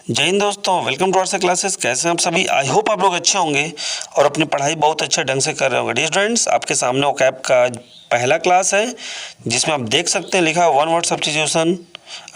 जय हिंद दोस्तों, welcome to our classes. कैसे हैं आप सभी? आई होप आप लोग अच्छे होंगे और अपनी पढ़ाई बहुत अच्छे ढंग से कर रहे होंगे। डियर स्टूडेंट्स, आपके सामने ओकैब का पहला क्लास है जिसमें आप देख सकते हैं लिखा है वन वर्ड सब्स्टिट्यूशन,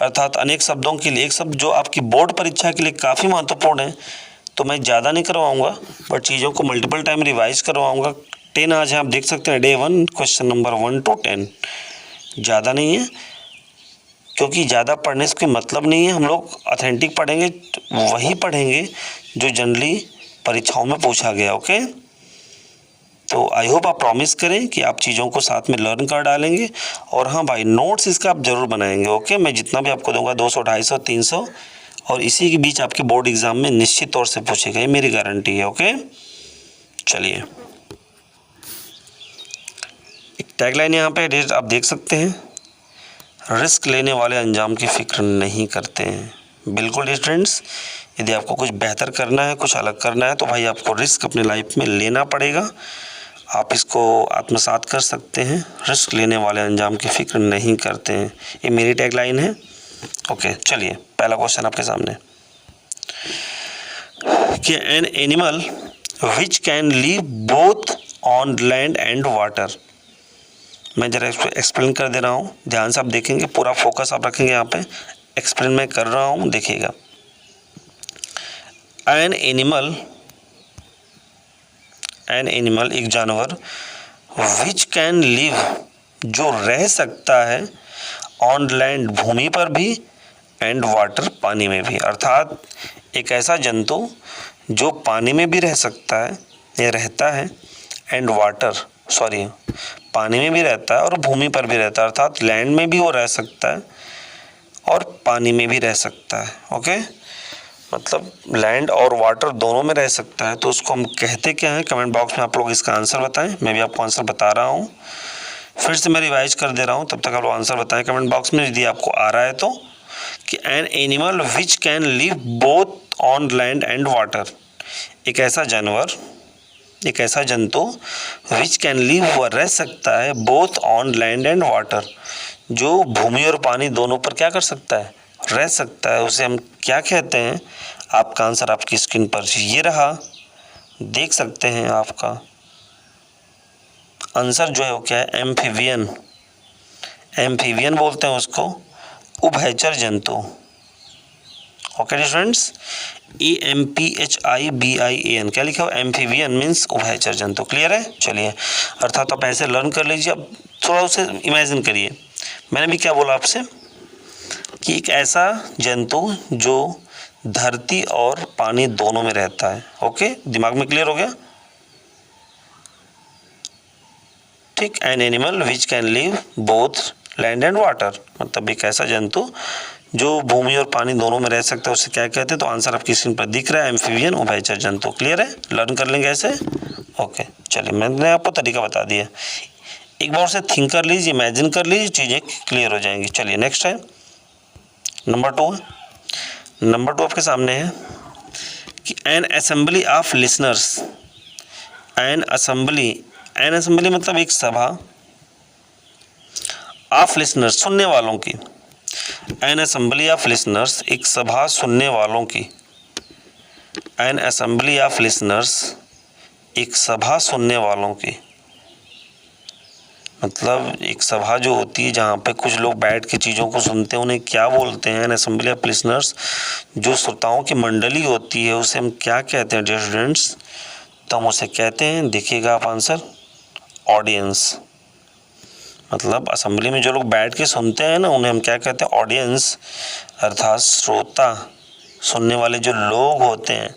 अर्थात अनेक शब्दों के लिए एक शब्द जो आपकी बोर्ड परीक्षा के लिए काफ़ी महत्वपूर्ण है। तो मैं ज़्यादा नहीं करवाऊँगा बट चीज़ों को मल्टीपल टाइम रिवाइज करवाऊँगा। 10 आज है, आप देख सकते हैं डे 1 क्वेश्चन नंबर 1 to 10। ज़्यादा नहीं है क्योंकि ज़्यादा पढ़ने से कोई मतलब नहीं है। हम लोग ऑथेंटिक पढ़ेंगे, वही पढ़ेंगे जो जनरली परीक्षाओं में पूछा गया। ओके, तो आई होप आप प्रॉमिस करें कि आप चीज़ों को साथ में लर्न कर डालेंगे। और हाँ भाई, नोट्स इसका आप ज़रूर बनाएंगे। ओके, मैं जितना भी आपको दूंगा 200, 250, 300 और इसी के बीच आपके बोर्ड एग्जाम में निश्चित तौर से पूछेगा, ये मेरी गारंटी है। ओके, चलिए, एक टैगलाइन यहाँ पे आप देख सकते हैं, रिस्क लेने वाले अंजाम की फिक्र नहीं करते हैं। बिल्कुल स्टूडेंट्स, यदि आपको कुछ बेहतर करना है, कुछ अलग करना है, तो भाई आपको रिस्क अपने लाइफ में लेना पड़ेगा। आप इसको आत्मसात कर सकते हैं। रिस्क लेने वाले अंजाम की फिक्र नहीं करते हैं, ये मेरी टैगलाइन है। ओके, चलिए, पहला क्वेश्चन आपके सामने कि an animal which can live both on land and water. मैं ज़रा इसको एक्सप्लेन कर दे रहा हूँ, ध्यान से आप देखेंगे, पूरा फोकस आप रखेंगे यहाँ पे। एक्सप्लेन मैं कर रहा हूँ, देखिएगा। एन एनिमल एक जानवर, विच कैन लिव जो रह सकता है, ऑन लैंड भूमि पर भी, एंड वाटर पानी में भी। अर्थात एक ऐसा जंतु जो पानी में भी रह सकता है या रहता है, एंड वाटर पानी में भी रहता है और भूमि पर भी रहता है। अर्थात लैंड में भी वो रह सकता है और पानी में भी रह सकता है। ओके, मतलब लैंड और वाटर दोनों में रह सकता है। तो उसको हम कहते क्या हैं? कमेंट बॉक्स में आप लोग इसका आंसर बताएं। मैं भी आपको आंसर बता रहा हूँ, फिर से मैं रिवाइज कर दे रहा हूँ, तब तक आप लोग आंसर बताएं कमेंट बॉक्स में यदि आपको आ रहा है तो। कि an animal which can live both on land and water, एक ऐसा जानवर, एक ऐसा जंतु, विच कैन लिव वह रह सकता है, both on land and water जो भूमि और पानी दोनों पर क्या कर सकता है, रह सकता है। उसे हम क्या कहते हैं? आपका आंसर आपकी स्क्रीन पर ये रहा, देख सकते हैं। आपका आंसर जो है वो क्या है? एम्फीबियन। एम्फीबियन बोलते हैं उसको, उभयचर जंतु। ओके स्टूडेंट्स, EMPHIBIAN क्या लिखा हो? एम्फीबियन मीन्स उभयचर जंतु। क्लियर है? चलिए, अर्थात आप ऐसे लर्न कर लीजिए। अब थोड़ा उसे इमेजिन करिए। मैंने भी क्या बोला आपसे कि एक ऐसा जंतु जो धरती और पानी दोनों में रहता है। ओके, दिमाग में क्लियर हो गया? ठीक, an animal which can live both land and water, मतलब एक ऐसा जंतु जो भूमि और पानी दोनों में रह सकता है, उसे क्या कहते हैं? तो आंसर आपकी स्क्रीन पर दिख रहा है, एम्फीबियन, उभयचर जंतु। क्लियर है? लर्न कर लेंगे ऐसे। ओके, चलिए, मैंने आपको तरीका बता दिया। एक बार से थिंक कर लीजिए, इमेजिन कर लीजिए, चीज़ें क्लियर हो जाएंगी। चलिए, नेक्स्ट है नंबर 2 है। नंबर 2 आपके सामने है कि N assembly of listeners. N assembly मतलब एक सभा, ऑफ लिसनर्स सुनने वालों की। एन असेंबली ऑफ लिसनर्स एक सभा सुनने वालों की। एन असेंबली ऑफ लिसनर्स एक सभा सुनने वालों की, मतलब एक सभा जो होती है जहाँ पे कुछ लोग बैठ के चीज़ों को सुनते हैं, उन्हें क्या बोलते हैं? एन असेंबली ऑफ लिसनर्स, जो श्रोताओं की मंडली होती है, उसे हम क्या कहते हैं डियर स्टूडेंट्स? तो हम उसे कहते हैं, देखिएगा आप आंसर, ऑडियंस। मतलब असेंबली में जो लोग बैठ के सुनते हैं ना, उन्हें हम क्या कहते हैं? ऑडियंस, अर्थात श्रोता, सुनने वाले जो लोग होते हैं।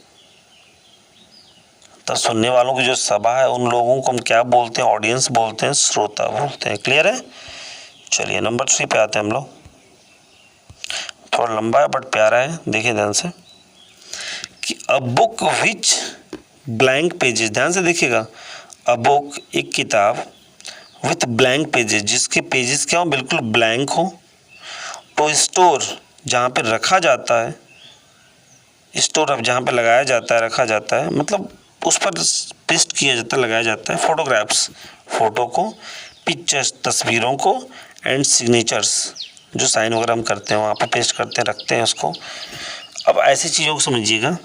तो सुनने वालों की जो सभा है, उन लोगों को हम क्या बोलते हैं? ऑडियंस बोलते हैं, श्रोता बोलते हैं। क्लियर है? चलिए, नंबर 3 पे आते हैं हम लोग। थोड़ा लंबा है बट प्यारा है, देखिए ध्यान से कि a book which blank pages, ध्यान से देखिएगा। अ बुक एक किताब, विथ ब्लैंक पेजेस जिसके पेजेस क्या हो? बिल्कुल ब्लैंक हो। तो स्टोर जहाँ पे रखा जाता है, स्टोर अब जहाँ पे लगाया जाता है, रखा जाता है, मतलब उस पर पेस्ट किया जाता है, लगाया जाता है फोटोग्राफ्स, फोटो को, पिक्चर्स तस्वीरों को, एंड सिग्नेचर्स जो साइन वगैरह हम करते हैं वहाँ पे पेस्ट करते हैं, रखते हैं उसको। अब ऐसी चीज़ों को समझिएगा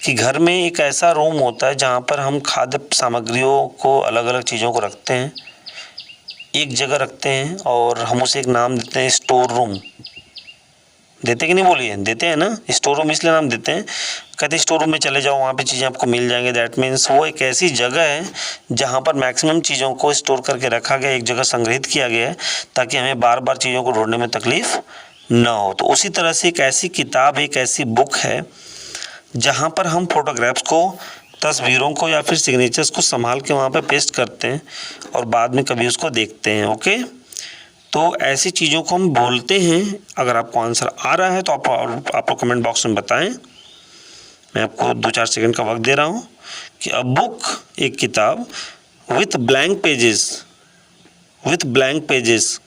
कि घर में एक ऐसा रूम होता है जहाँ पर हम खाद्य सामग्रियों को, अलग अलग चीज़ों को रखते हैं, एक जगह रखते हैं और हम उसे एक नाम देते हैं स्टोर रूम। देते कि नहीं, बोलिए, देते हैं ना। स्टोर रूम इसलिए नाम देते हैं, कहते हैं स्टोर रूम में चले जाओ, वहाँ पे चीज़ें आपको मिल जाएंगे। दैट मीन्स वो एक ऐसी जगह है जहाँ पर मैक्सिमम चीज़ों को स्टोर करके रखा गया, एक जगह संग्रहित किया गया है, ताकि हमें बार बार चीज़ों को ढूंढने में तकलीफ़ ना हो। तो उसी तरह से एक ऐसी किताब, एक ऐसी बुक है जहाँ पर हम फोटोग्राफ्स को, तस्वीरों को या फिर सिग्नेचर्स को संभाल के वहाँ पर पेस्ट करते हैं और बाद में कभी उसको देखते हैं। ओके, तो ऐसी चीज़ों को हम बोलते हैं। अगर आपको आंसर आ रहा है तो आप कमेंट बॉक्स में बताएं। मैं आपको 2-4 सेकंड का वक्त दे रहा हूँ कि अ बुक, एक किताब, विथ ब्लैंक पेजेस,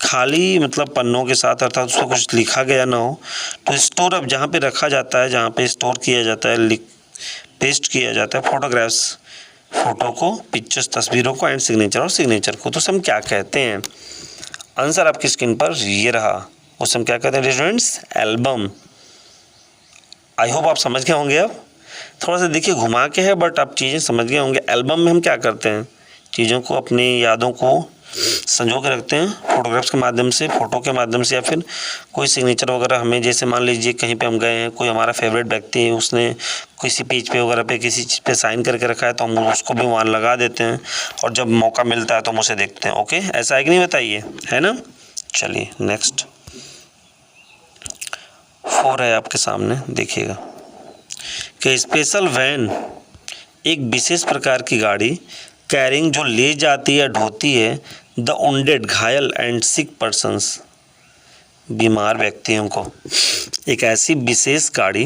खाली मतलब पन्नों के साथ, अर्थात उसमें कुछ लिखा गया ना हो। तो स्टोर अप, जहाँ पे रखा जाता है, जहाँ पे स्टोर किया जाता है, पेस्ट किया जाता है फोटोग्राफ्स, फ़ोटो को, पिक्चर्स, तस्वीरों को, एंड सिग्नेचर, और सिग्नेचर को, तो उसे हम क्या कहते हैं? आंसर आपकी स्क्रीन पर ये रहा। उसे हम क्या कहते हैं स्टूडेंट्स? एल्बम। आई होप आप समझ गए होंगे। अब थोड़ा सा देखिए घुमा के है, बट आप चीज़ें समझ गए होंगे। एल्बम में हम क्या करते हैं? चीज़ों को, अपनी यादों को संजो के रखते हैं फोटोग्राफ्स के माध्यम से, फ़ोटो के माध्यम से, या फिर कोई सिग्नेचर वगैरह हमें, जैसे मान लीजिए कहीं पे हम गए हैं, कोई हमारा फेवरेट व्यक्ति है, उसने किसी पेज पे वगैरह पे किसी चीज़ पे साइन करके रखा है, तो हम उसको भी वहाँ लगा देते हैं और जब मौका मिलता है तो हम उसे देखते हैं। ओके, ऐसा है कि नहीं, बताइए, है ना। चलिए नेक्स्ट 4 है आपके सामने, देखिएगा कि स्पेशल वैन, एक विशेष प्रकार की गाड़ी, कैरिंग, जो ले जाती है, ढोती है, द वुंडेड, घायल, एंड सिक पर्सन्स, बीमार व्यक्तियों को। एक ऐसी विशेष गाड़ी,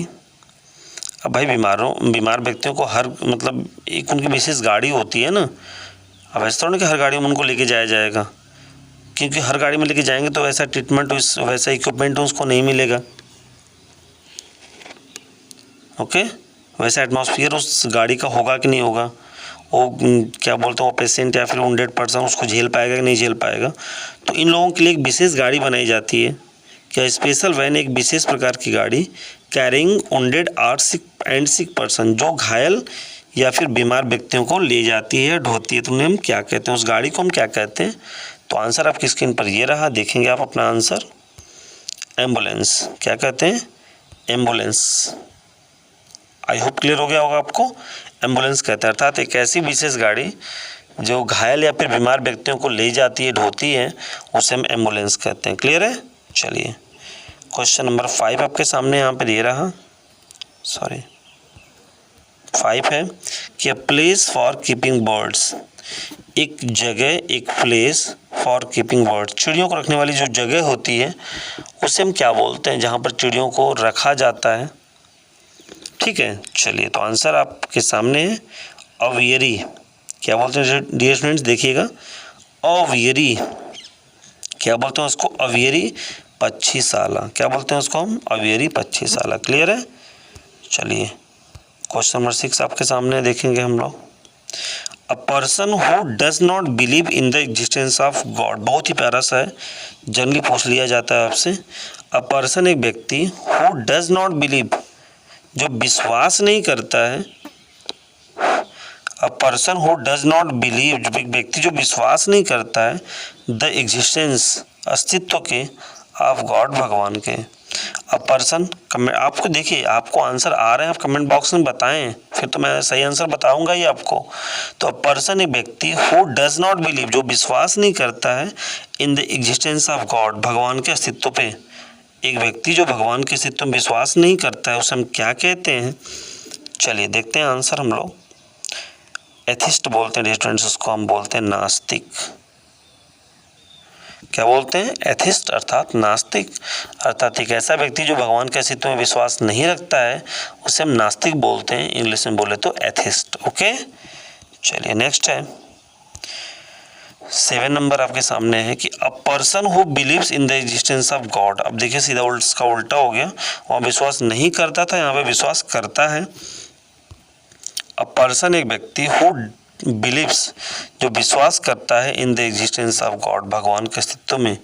अब भाई बीमार व्यक्तियों को हर, मतलब एक उनकी विशेष गाड़ी होती है ना। अब ऐसा थोड़ा कि हर गाड़ी में उनको लेके जाया जाएगा, क्योंकि हर गाड़ी में लेके जाएंगे तो वैसा ट्रीटमेंट, वैसा इक्विपमेंट उसको नहीं मिलेगा। ओके, वैसा एटमॉस्फेयर उस गाड़ी का होगा कि नहीं होगा, वो क्या बोलते हैं, वो पेशेंट या फिर वुंडेड पर्सन उसको झेल पाएगा कि नहीं झेल पाएगा। तो इन लोगों के लिए एक विशेष गाड़ी बनाई जाती है। क्या? स्पेशल वैन, एक विशेष प्रकार की गाड़ी, कैरिंग वुंडेड और सिक पर्सन, जो घायल या फिर बीमार व्यक्तियों को ले जाती है, ढोती है। तो उन्हें हम क्या कहते हैं? उस गाड़ी को हम क्या कहते हैं? तो आंसर आपकी स्क्रीन पर ये रहा, देखेंगे आप अपना आंसर। एम्बुलेंस। क्या कहते हैं? एम्बुलेंस। आई होप क्लियर हो गया होगा आपको। एम्बुलेंस कहते हैं, अर्थात एक ऐसी विशेष गाड़ी जो घायल या फिर बीमार व्यक्तियों को ले जाती है, ढोती है, उसे हम एम्बुलेंस कहते हैं। क्लियर है? चलिए क्वेश्चन नंबर 5 आपके सामने यहाँ पे दे रहा, 5 है कि a place for keeping birds, एक जगह, एक प्लेस फॉर कीपिंग बर्ड्स, चिड़ियों को रखने वाली जो जगह होती है उसे हम क्या बोलते हैं, जहाँ पर चिड़ियों को रखा जाता है। ठीक है, चलिए तो आंसर आपके सामने है अवियरी। क्या बोलते हैं डियर स्टूडेंट्स? देखिएगा, अवियरी। क्या बोलते हैं उसको? अवियरी पक्षीशाला। क्या बोलते हैं उसको हम? अवियरी पक्षीशाला। क्लियर है? चलिए क्वेश्चन नंबर 6 आपके सामने देखेंगे हम लोग। A person who does not believe in the existence of God, बहुत ही प्यारा सा है, जनरली पूछ लिया जाता है आपसे। अ पर्सन, एक व्यक्ति, हु डज नॉट बिलीव, जो विश्वास नहीं करता है। A person who does not believe, जो एक व्यक्ति जो विश्वास नहीं करता है, द एग्जिस्टेंस, अस्तित्व के, ऑफ गॉड, भगवान के। अ पर्सन, आपको देखिए, आपको आंसर आ रहे हैं, आप कमेंट बॉक्स में बताएं, फिर तो मैं सही आंसर बताऊंगा ही आपको। तो अ पर्सन, एक व्यक्ति, हु डज नॉट बिलीव, जो विश्वास नहीं करता है, in the existence of God, भगवान के अस्तित्व पे। एक व्यक्ति जो भगवान के अस्तित्व में विश्वास नहीं करता है, उसे हम क्या कहते हैं? चलिए देखते हैं आंसर हम लोग। एथिस्ट बोलते हैं स्टूडेंट्स, उसको हम बोलते हैं नास्तिक। क्या बोलते हैं? एथिस्ट, अर्थात नास्तिक। अर्थात एक ऐसा व्यक्ति जो भगवान के अस्तित्व में विश्वास नहीं रखता है, उसे हम नास्तिक बोलते हैं, इंग्लिश में बोले तो एथिस्ट। ओके, चलिए नेक्स्ट है 7 नंबर आपके सामने है कि a person who believes in the existence of God. अब देखिए सीधा उसका उल्टा हो गया, वहाँ विश्वास नहीं करता था, यहाँ पे विश्वास करता है। अ पर्सन, एक व्यक्ति, हु बिलीव्स, जो विश्वास करता है in the existence of God, भगवान के अस्तित्व में।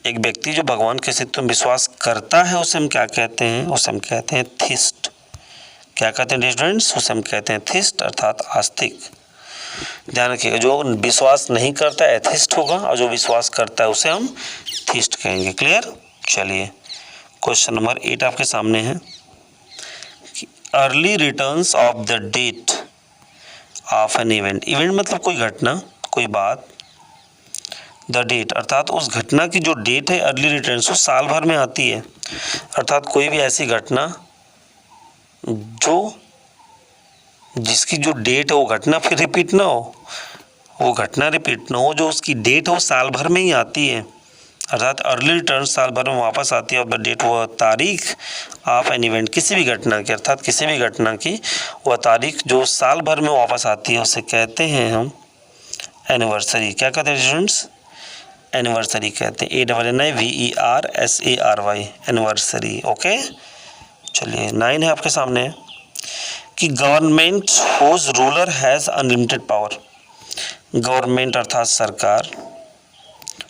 एक व्यक्ति जो भगवान के अस्तित्व में विश्वास करता है उसे हम क्या कहते हैं? उसे हम कहते हैं थिस्ट। क्या कहते हैं स्टूडेंट्स? उसे हम कहते हैं थिस्ट अर्थात आस्तिक। ध्यान रखिएगा, जो विश्वास नहीं करता एथिस्ट होगा और जो विश्वास करता है उसे हम थिस्ट कहेंगे। क्लियर? चलिए क्वेश्चन नंबर 8 आपके सामने है। Early returns of the date of an event. Event मतलब कोई घटना, कोई बात। द डेट अर्थात उस घटना की जो डेट है, अर्ली रिटर्न्स, वो साल भर में आती है। अर्थात कोई भी ऐसी घटना जो जिसकी जो डेट है वो घटना फिर रिपीट ना हो, वो घटना रिपीट ना हो, जो उसकी डेट है वो साल भर में ही आती है। अर्थात अर्ली रिटर्न साल भर में वापस आती है। और द डेट, वह तारीख ऑफ एन इवेंट, किसी भी घटना की, अर्थात किसी भी घटना की वह तारीख जो साल भर में वापस आती है उसे कहते हैं हम एनिवर्सरी। क्या कहते हैं स्टूडेंट्स? एनिवर्सरी कहते हैं। ANNIVERSARY, anniversary. ओके, चलिए 9 है आपके सामने कि government whose ruler has unlimited power. Government अर्थात सरकार,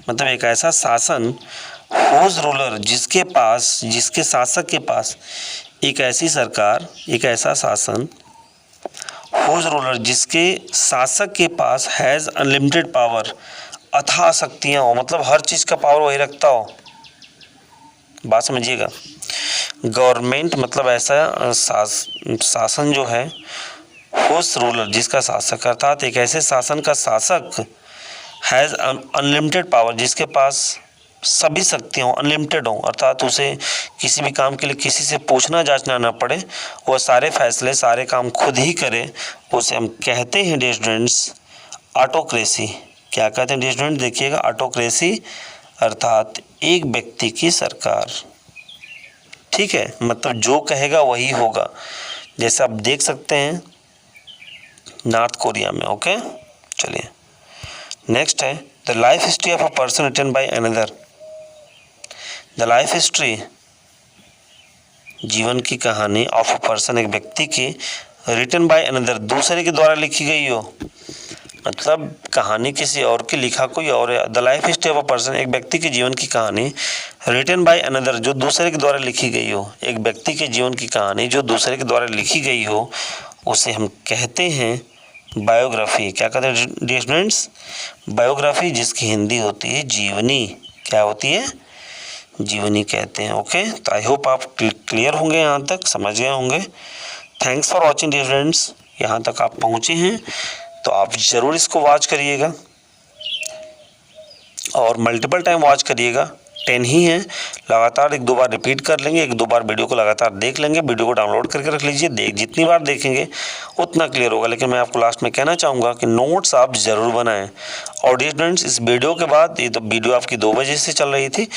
मतलब एक ऐसा शासन, हुज रूलर जिसके पास, जिसके शासक के पास, एक ऐसी सरकार, एक ऐसा शासन, हुज रूलर जिसके शासक के पास हैज़ अनलिमिटेड पावर, अथाह शक्तियाँ हो, मतलब हर चीज़ का पावर वही रखता हो। बात समझिएगा, गवर्नमेंट मतलब ऐसा शासन जो है, हुज रूलर जिसका शासक, अर्थात एक ऐसे शासन का शासक, हैज़ अनलिमिटेड पावर जिसके पास सभी शक्तियाँ अनलिमिटेड हों, अर्थात उसे किसी भी काम के लिए किसी से पूछना जांचना ना पड़े, वह सारे फैसले, सारे काम खुद ही करे, उसे हम कहते हैं डियर स्टूडेंट्स ऑटोक्रेसी। क्या कहते हैं डियर स्टूडेंट? देखिएगा, ऑटोक्रेसी अर्थात एक व्यक्ति की सरकार। ठीक है, मतलब जो कहेगा वही होगा, जैसे आप देख सकते हैं नॉर्थ कोरिया में। ओके, चलिए नेक्स्ट है the life history of a person written by another. The life history, जीवन की कहानी, ऑफ अ पर्सन, एक व्यक्ति की, रिटन बाय अनदर, दूसरे के द्वारा लिखी गई हो, मतलब कहानी किसी और की, लिखा कोई और है। The life history of a person, एक व्यक्ति के जीवन की कहानी, रिटन बाय अनदर, जो दूसरे के द्वारा लिखी गई हो। एक व्यक्ति के जीवन की कहानी जो दूसरे के द्वारा लिखी गई हो उसे हम कहते हैं बायोग्राफी। क्या कहते हैं डियर स्टूडेंट्स? बायोग्राफी, जिसकी हिंदी होती है जीवनी। क्या होती है? जीवनी कहते हैं। ओके, तो आई होप आप क्लियर होंगे, यहाँ तक समझ गए होंगे। Thanks for watching dear friends. यहाँ तक आप पहुँचे हैं तो आप ज़रूर इसको वॉच करिएगा और मल्टीपल टाइम वॉच करिएगा। 10 ही है, लगातार 1-2 बार रिपीट कर लेंगे, 1-2 बार वीडियो को लगातार देख लेंगे, वीडियो को डाउनलोड करके रख लीजिए। जितनी बार देखेंगे उतना क्लियर होगा। लेकिन मैं आपको लास्ट में कहना चाहूँगा कि नोट्स आप ज़रूर बनाएं। और डियर स्टूडेंट्स, इस वीडियो के बाद, ये तो वीडियो आपकी 2 बजे से चल रही थी,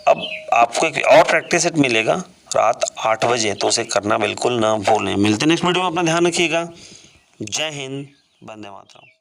अब आपको एक और प्रैक्टिस सेट मिलेगा रात 8 बजे, तो उसे करना बिल्कुल ना भूलें। मिलते हैं नेक्स्ट वीडियो में, अपना ध्यान रखिएगा। जय हिंद, वंदे मातरम।